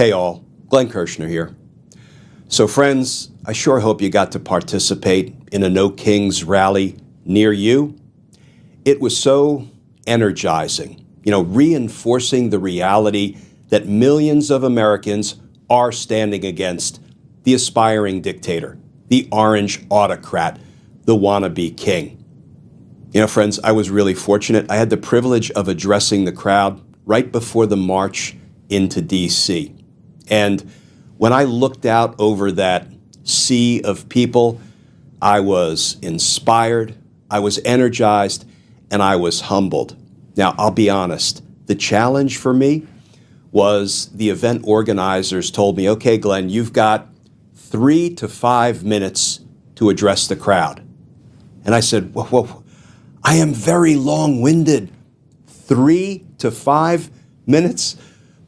Hey all, Glenn Kirshner here. So friends, I sure hope you got to participate in a No Kings rally near you. It was so energizing, reinforcing the reality that millions of Americans are standing against the aspiring dictator, the orange autocrat, the wannabe king. Friends, I was really fortunate. I had the privilege of addressing the crowd right before the march into D.C. And when I looked out over that sea of people, I was inspired, I was energized, and I was humbled. Now, I'll be honest, the challenge for me was the event organizers told me, okay, Glenn, you've got 3 to 5 minutes to address the crowd. And I said, whoa, I am very long-winded. 3 to 5 minutes?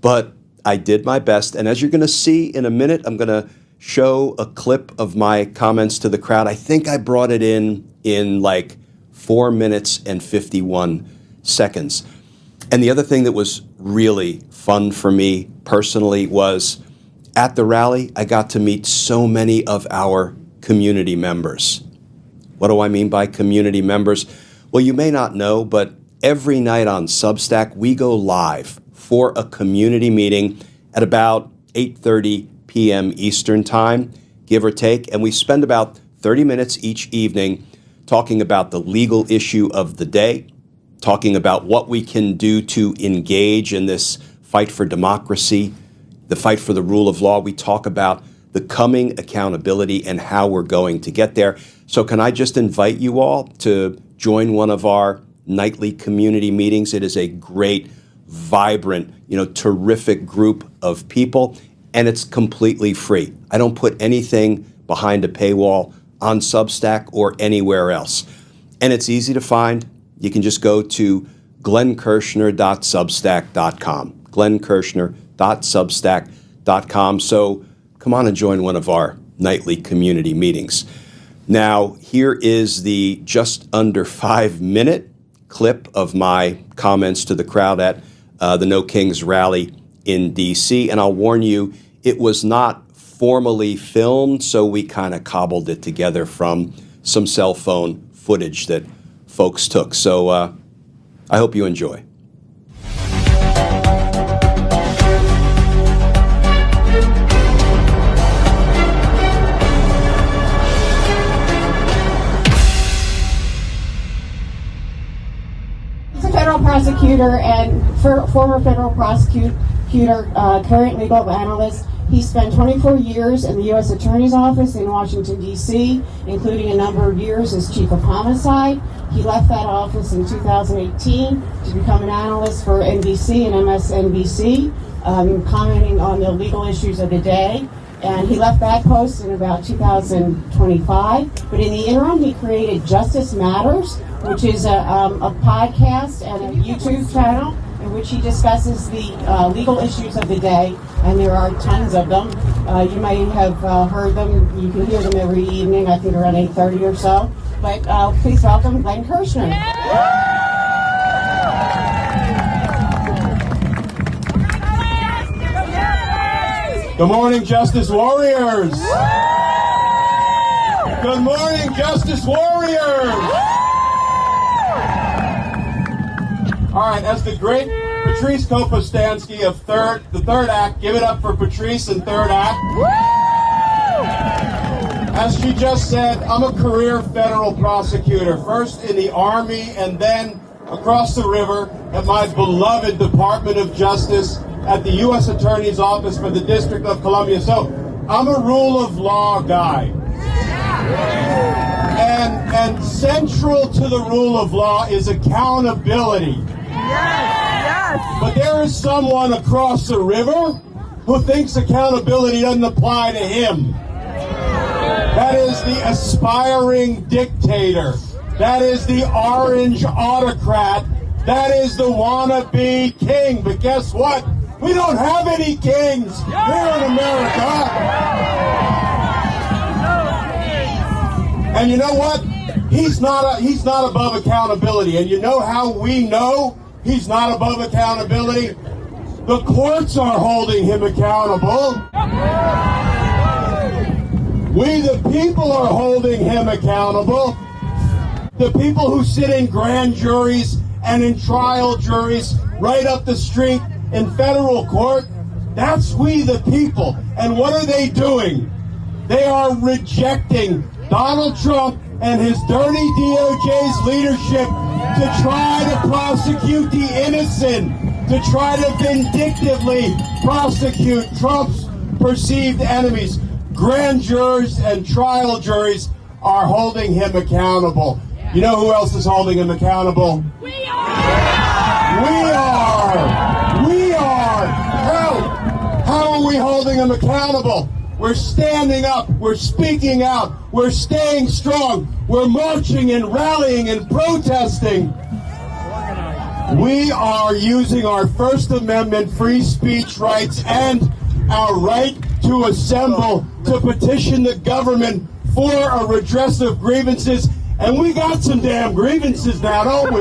But I did my best, and as you're going to see in a minute, I'm going to show a clip of my comments to the crowd. I think I brought it in like 4 minutes and 51 seconds. And the other thing that was really fun for me personally was at the rally, I got to meet so many of our community members. What do I mean by community members? Well, you may not know, but every night on Substack, we go live for a community meeting at about 8:30 p.m. Eastern Time, give or take, and we spend about 30 minutes each evening talking about the legal issue of the day, talking about what we can do to engage in this fight for democracy, the fight for the rule of law. We talk about the coming accountability and how we're going to get there. So can I just invite you all to join one of our nightly community meetings? It is a great, vibrant, terrific group of people, and it's completely free. I don't put anything behind a paywall on Substack or anywhere else. And it's easy to find. You can just go to glennkirshner.substack.com, glennkirshner.substack.com. So come on and join one of our nightly community meetings. Now, here is the just under 5-minute clip of my comments to the crowd at the No Kings rally in D.C. And I'll warn you, it was not formally filmed, so we kind of cobbled it together from some cell phone footage that folks took. So I hope you enjoy. Prosecutor and former federal prosecutor, current legal analyst. He spent 24 years in the U.S. Attorney's Office in Washington, D.C., including a number of years as chief of homicide. He left that office in 2018 to become an analyst for NBC and MSNBC, commenting on the legal issues of the day. And he left that post in about 2025. But in the interim, he created Justice Matters, which is a podcast and a YouTube channel in which he discusses the legal issues of the day, and there are tons of them. You may have heard them. You can hear them every evening, I think around 8:30 or so. But please welcome Glenn Kirshner. Good morning, Justice Warriors! Good morning, Justice Warriors! All right, as the great Patrice Kopostansky of the third act, give it up for Patrice in third act. As she just said, I'm a career federal prosecutor, first in the Army and then across the river at my beloved Department of Justice at the U.S. Attorney's Office for the District of Columbia. So I'm a rule of law guy. And central to the rule of law is accountability. Yes. But there is someone across the river who thinks accountability doesn't apply to him. That is the aspiring dictator. That is the orange autocrat. That is the wannabe king. But guess what? We don't have any kings here in America. And you know what? He's not above accountability. And you know how we know he's not above accountability? The courts are holding him accountable. We, the people, are holding him accountable. The people who sit in grand juries and in trial juries right up the street in federal court, that's we, the people. And what are they doing? They are rejecting Donald Trump and his dirty DOJ's leadership to try to prosecute the innocent, to try to vindictively prosecute Trump's perceived enemies. Grand jurors and trial juries are holding him accountable. You know who else is holding him accountable? We are! We are! We are! How are we holding him accountable? We're standing up, we're speaking out, we're staying strong, we're marching and rallying and protesting. We are using our First Amendment free speech rights and our right to assemble to petition the government for a redress of grievances. And we got some damn grievances now, don't we?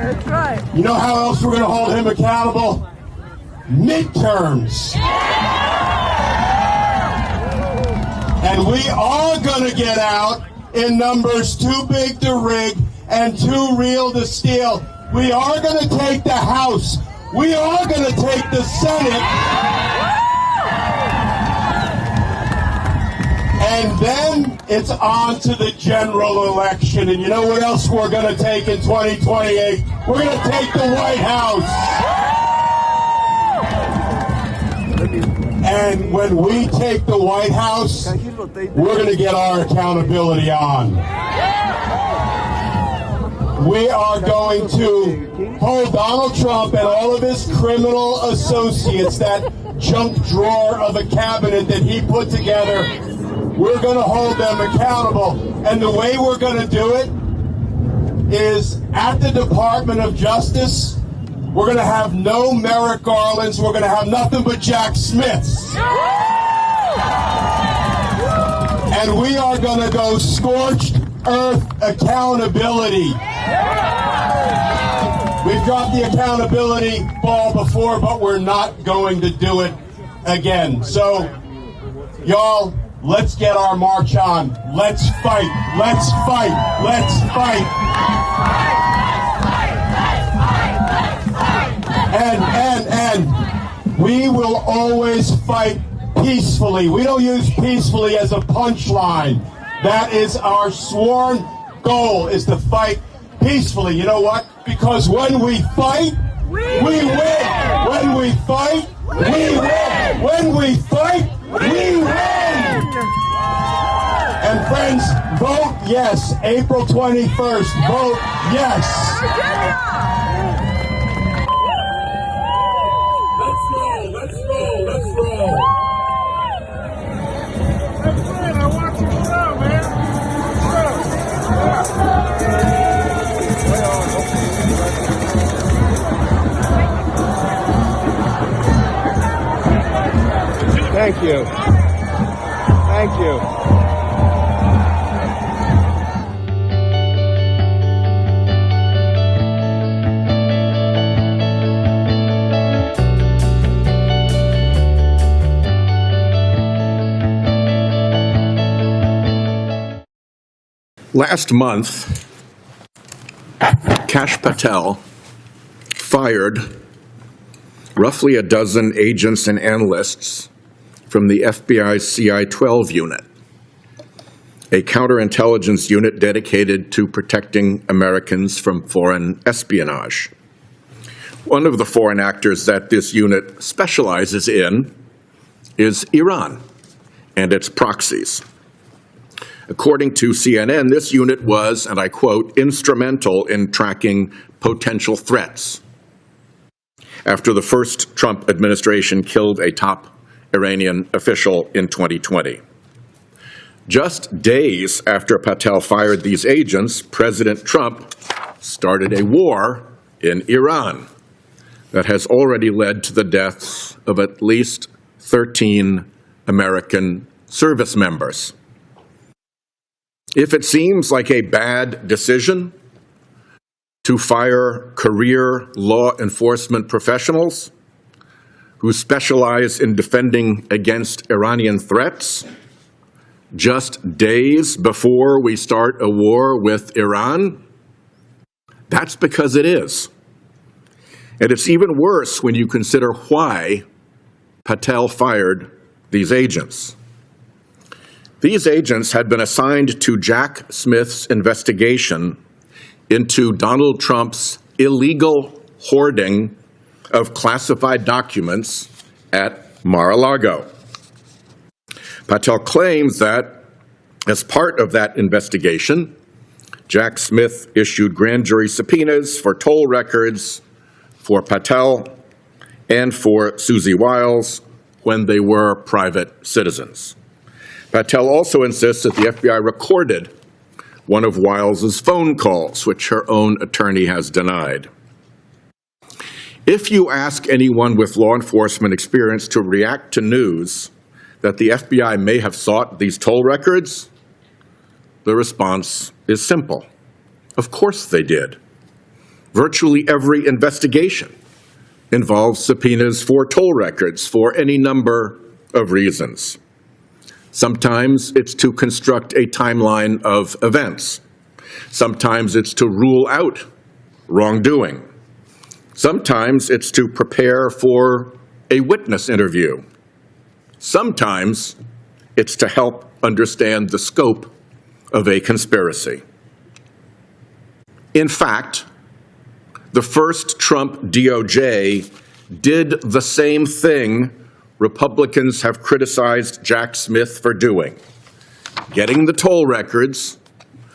That's right. You know how else we're going to hold him accountable? Midterms. And we are going to get out in numbers too big to rig and too real to steal. We are going to take the House. We are going to take the Senate. And then it's on to the general election. And you know what else we're going to take in 2028? We're going to take the White House. And when we take the White House, we're going to get our accountability on. We are going to hold Donald Trump and all of his criminal associates, that junk drawer of a cabinet that he put together, we're going to hold them accountable. And the way we're going to do it is at the Department of Justice. We're going to have no Merrick Garlands. We're going to have nothing but Jack Smiths. And we are going to go scorched earth accountability. We've dropped the accountability ball before, but we're not going to do it again. So, y'all, let's get our march on. Let's fight. Let's fight. Let's fight. And we will always fight peacefully. We don't use peacefully as a punchline. That is our sworn goal, is to fight peacefully. You know what? Because when we fight, we win. When we fight, we win. When we fight, we win. And friends, vote yes. April 21st, vote yes. Let's roll. Let's roll. That's right. I want you to know, man. Thank you. Thank you. Last month, Kash Patel fired roughly a dozen agents and analysts from the FBI's CI-12 unit, a counterintelligence unit dedicated to protecting Americans from foreign espionage. One of the foreign actors that this unit specializes in is Iran and its proxies. According to CNN, this unit was, and I quote, instrumental in tracking potential threats after the first Trump administration killed a top Iranian official in 2020. Just days after Patel fired these agents, President Trump started a war in Iran that has already led to the deaths of at least 13 American service members. If it seems like a bad decision to fire career law enforcement professionals who specialize in defending against Iranian threats just days before we start a war with Iran? That's because it is. And it's even worse when you consider why Patel fired these agents. These agents had been assigned to Jack Smith's investigation into Donald Trump's illegal hoarding of classified documents at Mar-a-Lago. Patel claims that as part of that investigation, Jack Smith issued grand jury subpoenas for toll records for Patel and for Susie Wiles when they were private citizens. Patel also insists that the FBI recorded one of Wiles's phone calls, which her own attorney has denied. If you ask anyone with law enforcement experience to react to news that the FBI may have sought these toll records, the response is simple. Of course they did. Virtually every investigation involves subpoenas for toll records for any number of reasons. Sometimes it's to construct a timeline of events. Sometimes it's to rule out wrongdoing. Sometimes it's to prepare for a witness interview. Sometimes it's to help understand the scope of a conspiracy. In fact, the first Trump DOJ did the same thing Republicans have criticized Jack Smith for doing, getting the toll records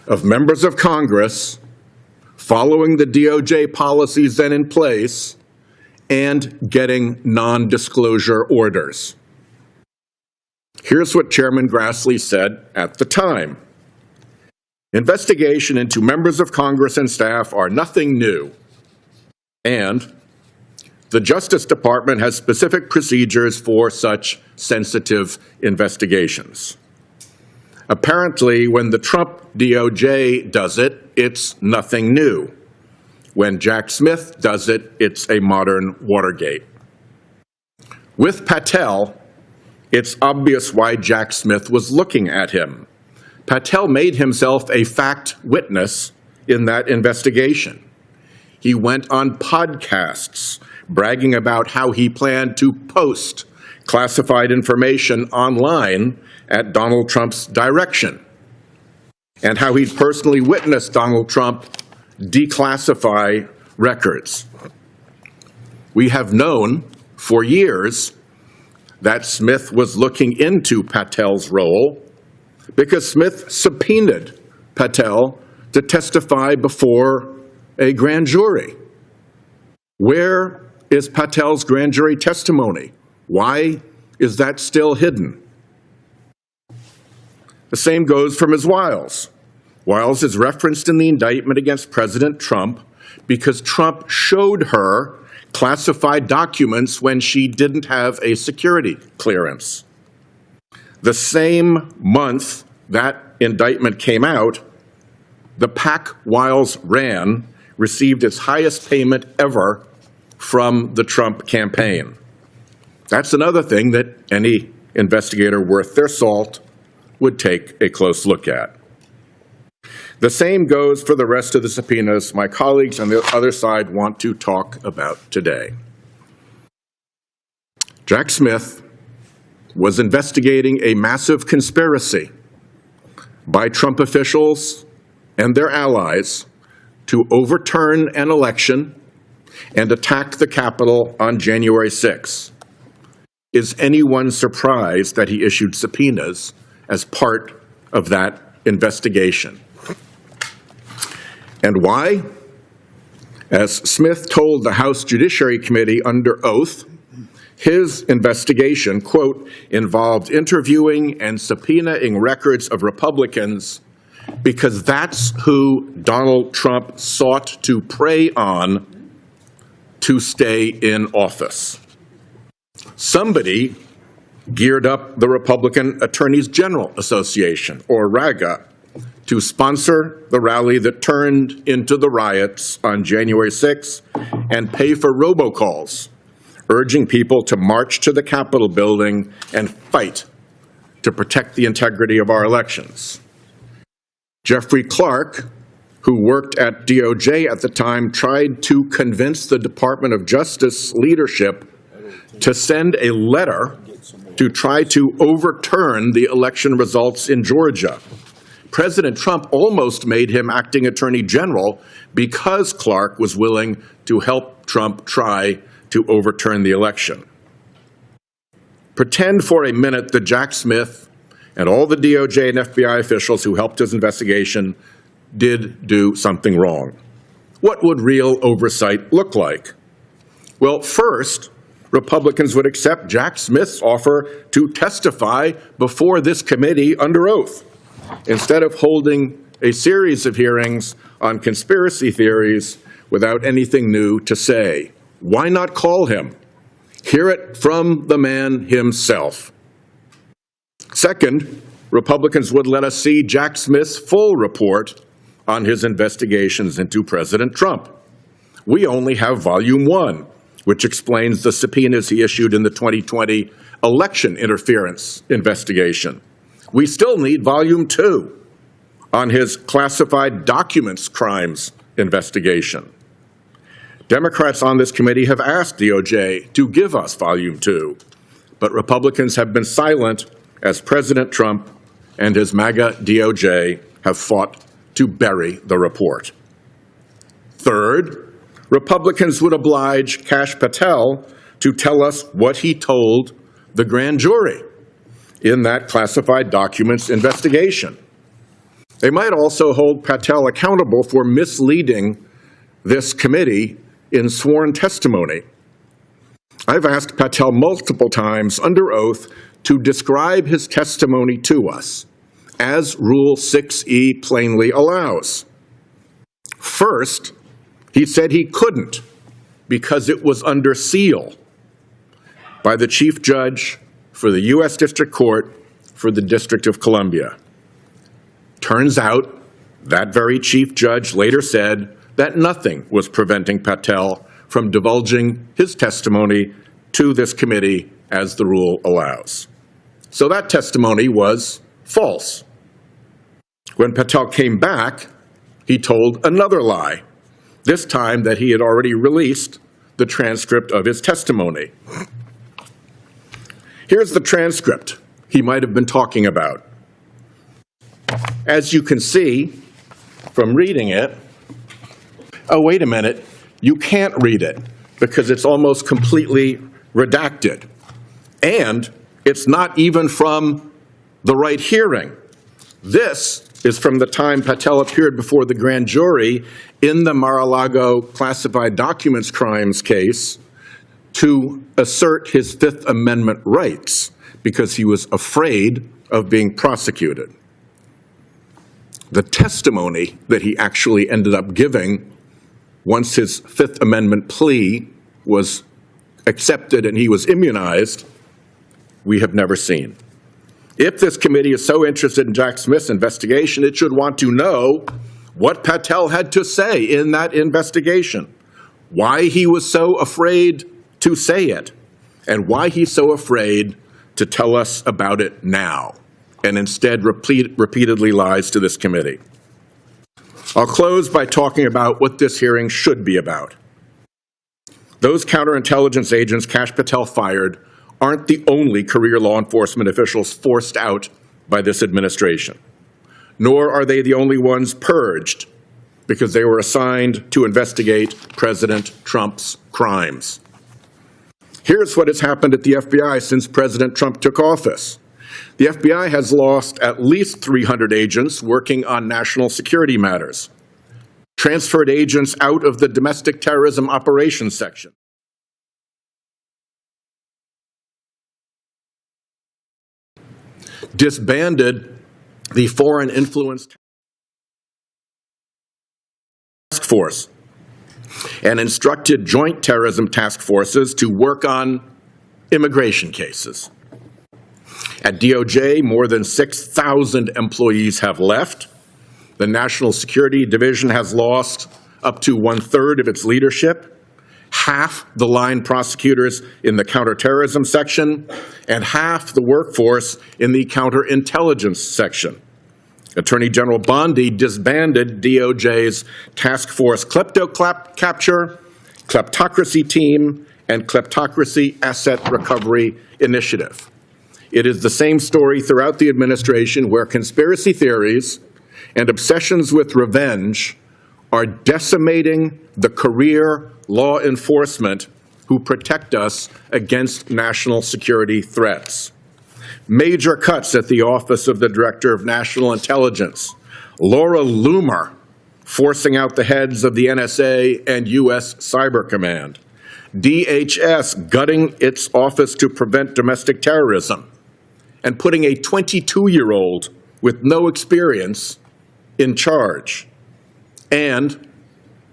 of members of Congress, following the DOJ policies then in place, and getting non-disclosure orders. Here's what Chairman Grassley said at the time. Investigation into members of Congress and staff are nothing new, and the Justice Department has specific procedures for such sensitive investigations. Apparently, when the Trump DOJ does it, it's nothing new. When Jack Smith does it, it's a modern Watergate. With Patel, it's obvious why Jack Smith was looking at him. Patel made himself a fact witness in that investigation. He went on podcasts bragging about how he planned to post classified information online at Donald Trump's direction, and how he'd personally witnessed Donald Trump declassify records. We have known for years that Smith was looking into Patel's role because Smith subpoenaed Patel to testify before a grand jury. Where is Patel's grand jury testimony? Why is that still hidden? The same goes for Ms. Wiles. Wiles is referenced in the indictment against President Trump because Trump showed her classified documents when she didn't have a security clearance. The same month that indictment came out, the PAC Wiles ran received its highest payment ever from the Trump campaign. That's another thing that any investigator worth their salt would take a close look at. The same goes for the rest of the subpoenas my colleagues on the other side want to talk about today. Jack Smith was investigating a massive conspiracy by Trump officials and their allies to overturn an election and attack the Capitol on January 6. Is anyone surprised that he issued subpoenas as part of that investigation? And why? As Smith told the House Judiciary Committee under oath, his investigation, quote, involved interviewing and subpoenaing records of Republicans because that's who Donald Trump sought to prey on to stay in office. Somebody geared up the Republican Attorneys General Association, or RAGA, to sponsor the rally that turned into the riots on January 6 and pay for robocalls, urging people to march to the Capitol building and fight to protect the integrity of our elections. Jeffrey Clark, who worked at DOJ at the time, tried to convince the Department of Justice leadership to send a letter to try to overturn the election results in Georgia. President Trump almost made him acting attorney general because Clark was willing to help Trump try to overturn the election. Pretend for a minute that Jack Smith and all the DOJ and FBI officials who helped his investigation did do something wrong. What would real oversight look like? Well, first, Republicans would accept Jack Smith's offer to testify before this committee under oath, instead of holding a series of hearings on conspiracy theories without anything new to say. Why not call him? Hear it from the man himself. Second, Republicans would let us see Jack Smith's full report on his investigations into President Trump. We only have Volume 1, which explains the subpoenas he issued in the 2020 election interference investigation. We still need Volume 2 on his classified documents crimes investigation. Democrats on this committee have asked DOJ to give us Volume 2, but Republicans have been silent as President Trump and his MAGA DOJ have fought to bury the report. Third, Republicans would oblige Kash Patel to tell us what he told the grand jury in that classified documents investigation. They might also hold Patel accountable for misleading this committee in sworn testimony. I've asked Patel multiple times under oath to describe his testimony to us, as Rule 6E plainly allows. First, he said he couldn't because it was under seal by the Chief Judge for the U.S. District Court for the District of Columbia. Turns out that very Chief Judge later said that nothing was preventing Patel from divulging his testimony to this committee as the rule allows. So that testimony was false. When Patel came back, he told another lie, this time that he had already released the transcript of his testimony. Here's the transcript he might have been talking about. As you can see from reading it, oh, wait a minute, you can't read it because it's almost completely redacted. And it's not even from the right hearing. This is from the time Patel appeared before the grand jury in the Mar-a-Lago classified documents crimes case to assert his Fifth Amendment rights because he was afraid of being prosecuted. The testimony that he actually ended up giving once his Fifth Amendment plea was accepted and he was immunized, we have never seen. If this committee is so interested in Jack Smith's investigation, it should want to know what Patel had to say in that investigation, why he was so afraid to say it, and why he's so afraid to tell us about it now, and instead repeatedly lies to this committee. I'll close by talking about what this hearing should be about. Those counterintelligence agents Kash Patel fired aren't the only career law enforcement officials forced out by this administration, nor are they the only ones purged because they were assigned to investigate President Trump's crimes. Here's what has happened at the FBI since President Trump took office. The FBI has lost at least 300 agents working on national security matters, transferred agents out of the domestic terrorism operations section, disbanded the Foreign Influence Task Force, and instructed joint terrorism task forces to work on immigration cases. At DOJ, more than 6,000 employees have left, The National Security Division has lost up to 1/3 of its leadership, half the line prosecutors in the counterterrorism section, and half the workforce in the counterintelligence section. Attorney General Bondi disbanded DOJ's Task Force Capture, Kleptocracy Team, and Kleptocracy Asset Recovery Initiative. It is the same story throughout the administration, where conspiracy theories and obsessions with revenge are decimating the career law enforcement who protect us against national security threats. Major cuts at the Office of the Director of National Intelligence. Laura Loomer forcing out the heads of the NSA and U.S. Cyber Command. DHS gutting its Office to Prevent Domestic Terrorism and putting a 22-year-old with no experience in charge. And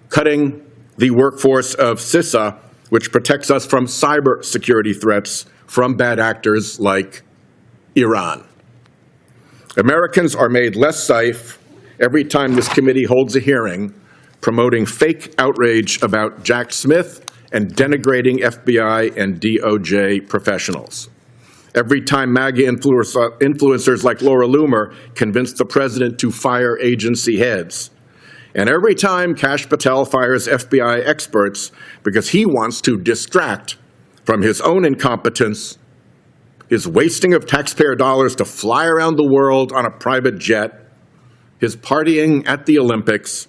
cutting the workforce of CISA, which protects us from cyber security threats from bad actors like Iran. Americans are made less safe every time this committee holds a hearing promoting fake outrage about Jack Smith and denigrating FBI and DOJ professionals. Every time MAGA influencers like Laura Loomer convince the president to fire agency heads. And every time Kash Patel fires FBI experts because he wants to distract from his own incompetence, his wasting of taxpayer dollars to fly around the world on a private jet, his partying at the Olympics,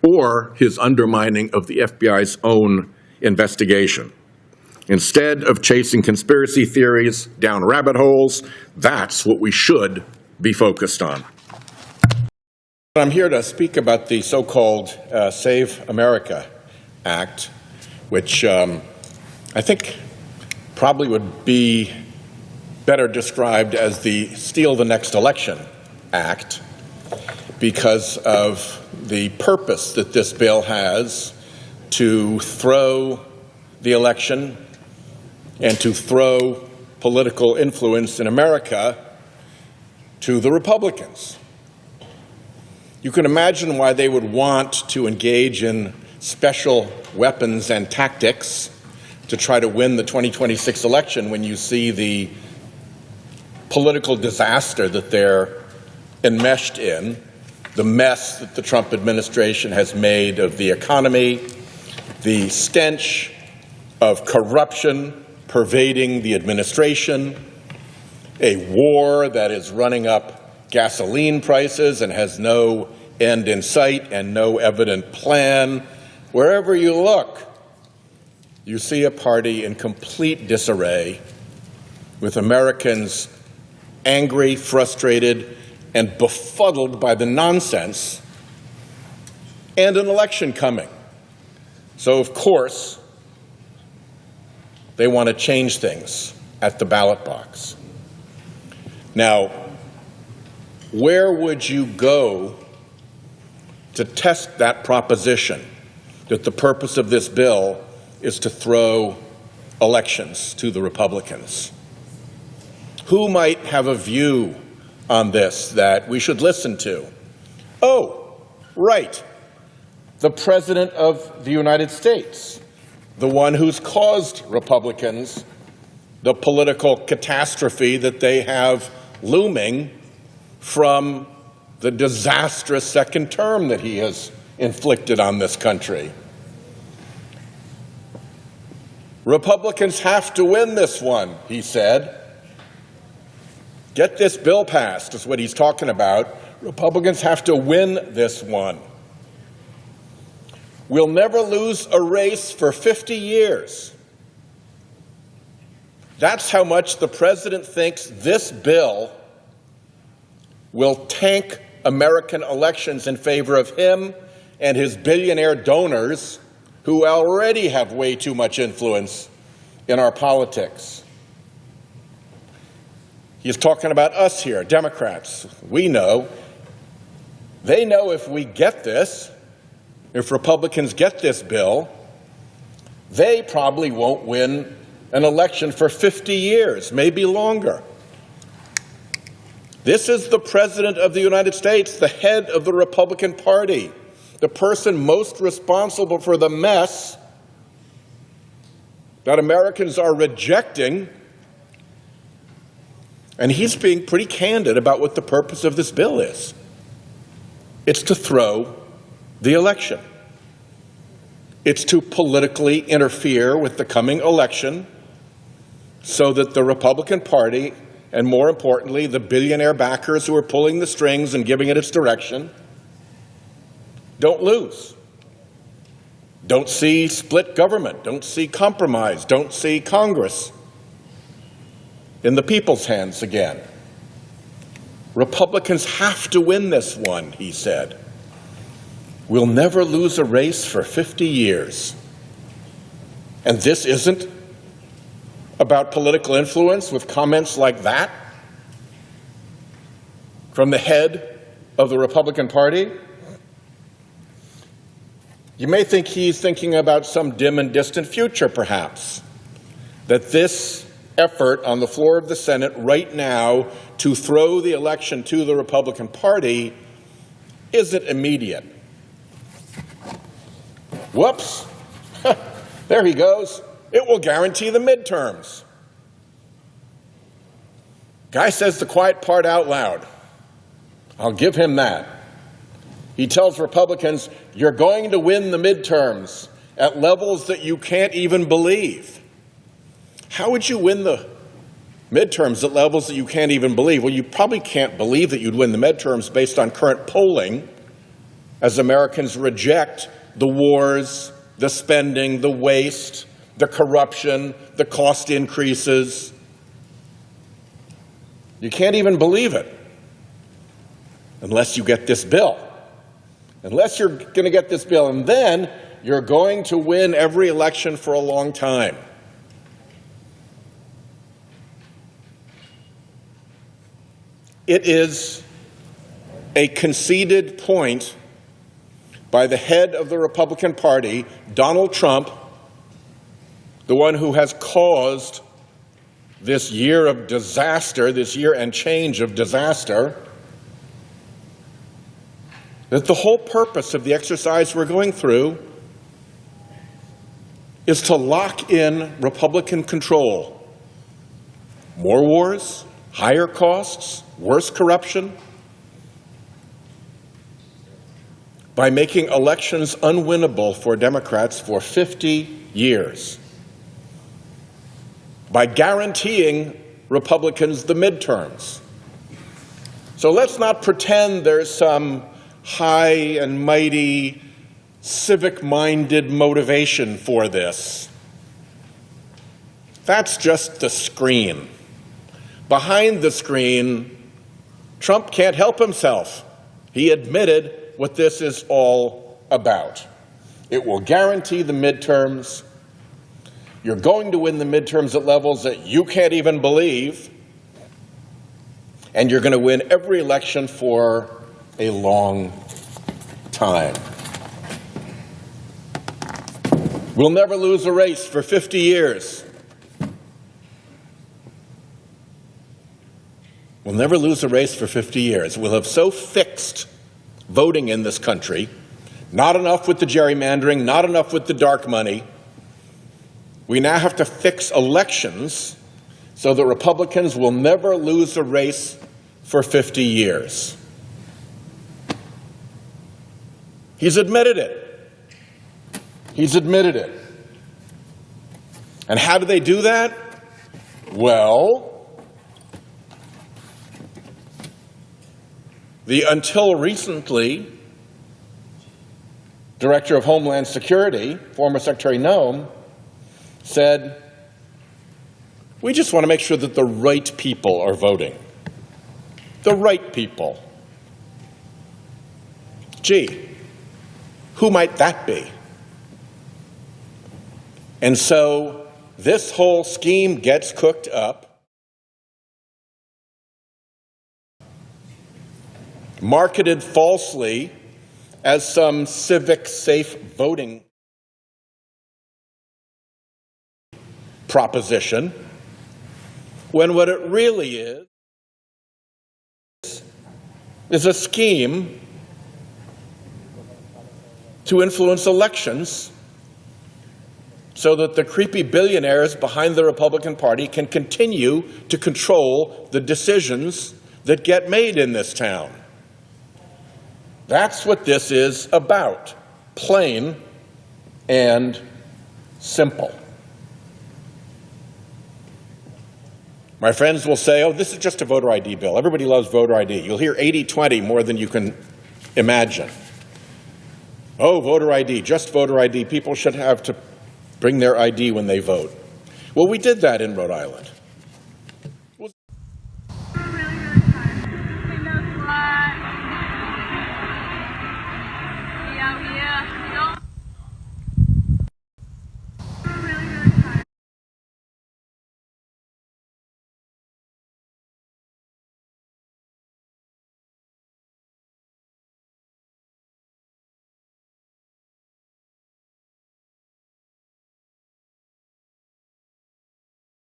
or his undermining of the FBI's own investigation. Instead of chasing conspiracy theories down rabbit holes, that's what we should be focused on. I'm here to speak about the so-called Save America Act, which I think probably would be better described as the Steal the Next Election Act, because of the purpose that this bill has to throw the election and to throw political influence in America to the Republicans. You can imagine why they would want to engage in special weapons and tactics to try to win the 2026 election when you see the political disaster that they're enmeshed in, the mess that the Trump administration has made of the economy, the stench of corruption pervading the administration, a war that is running up gasoline prices and has no end in sight and no evident plan. Wherever you look, you see a party in complete disarray, with Americans angry, frustrated, and befuddled by the nonsense, and an election coming. So, of course, they want to change things at the ballot box. Now, where would you go to test that proposition, that the purpose of this bill is to throw elections to the Republicans? Who might have a view on this that we should listen to? Oh, right, the President of the United States, the one who's caused Republicans the political catastrophe that they have looming from the disastrous second term that he has inflicted on this country. Republicans have to win this one, he said. Get this bill passed, is what he's talking about. Republicans have to win this one. We'll never lose a race for 50 years. That's how much the president thinks this bill will tank American elections in favor of him and his billionaire donors, who already have way too much influence in our politics. He's talking about us here, Democrats. We know. They know if we get this, if Republicans get this bill, they probably won't win an election for 50 years, maybe longer. This is the President of the United States, the head of the Republican Party, the person most responsible for the mess that Americans are rejecting. And he's being pretty candid about what the purpose of this bill is. It's to throw the election. It's to politically interfere with the coming election so that the Republican Party, and more importantly, the billionaire backers who are pulling the strings and giving it its direction, don't lose. Don't see split government. Don't see compromise. Don't see Congress in the people's hands again. Republicans have to win this one, he said. We'll never lose a race for 50 years. And this isn't about political influence with comments like that from the head of the Republican Party. You may think he's thinking about some dim and distant future, perhaps, that this effort on the floor of the Senate right now to throw the election to the Republican Party isn't immediate. Whoops, there he goes. It will guarantee the midterms. Guy says the quiet part out loud. I'll give him that. He tells Republicans, you're going to win the midterms at levels that you can't even believe. How would you win the midterms at levels that you can't even believe? Well, you probably can't believe that you'd win the midterms based on current polling, as Americans reject the wars, the spending, the waste, the corruption, the cost increases. You can't even believe it unless you get this bill. Unless you're going to get this bill, and then you're going to win every election for a long time. It is a conceded point by the head of the Republican Party, Donald Trump, the one who has caused this year of disaster, this year and change of disaster, that the whole purpose of the exercise we're going through is to lock in Republican control. More wars, higher costs, worse corruption, by making elections unwinnable for Democrats for 50 years, by guaranteeing Republicans the midterms. So let's not pretend there's some high and mighty, civic-minded motivation for this. That's just the screen. Behind the screen, Trump can't help himself. He admitted what this is all about. It will guarantee the midterms. You're going to win the midterms at levels that you can't even believe, and you're going to win every election for a long time. We'll never lose a race for 50 years. We'll never lose a race for 50 years. We'll have so fixed voting in this country, not enough with the gerrymandering, not enough with the dark money. We now have to fix elections so that Republicans will never lose a race for 50 years. He's admitted it. He's admitted it. And how do they do that? Well, the until recently Director of Homeland Security, former Secretary Noem, said, we just want to make sure that the right people are voting. The right people. Gee, who might that be? And so this whole scheme gets cooked up, marketed falsely as some civic safe voting proposition, when what it really is is a scheme to influence elections so that the creepy billionaires behind the Republican Party can continue to control the decisions that get made in this town. That's what this is about, plain and simple. My friends will say, oh, this is just a voter ID bill. Everybody loves voter ID. You'll hear 80-20 more than you can imagine. Oh, voter ID, just voter ID. People should have to bring their ID when they vote. Well, we did that in Rhode Island.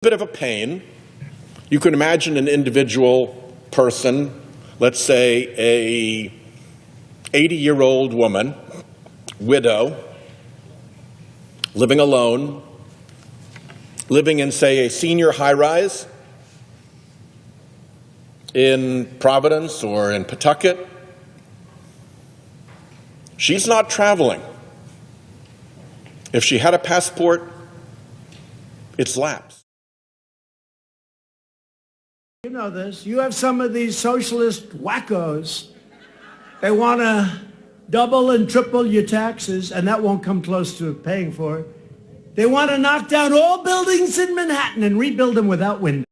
Bit of a pain. You can imagine an individual person, let's say a 80-year-old woman, widow, living alone, living in, say, a senior high-rise in Providence or in Pawtucket. She's not traveling. If she had a passport, it's lapsed. You know this. You have some of these socialist wackos. They want to double and triple your taxes, and that won't come close to paying for it. They want to knock down all buildings in Manhattan and rebuild them without windows.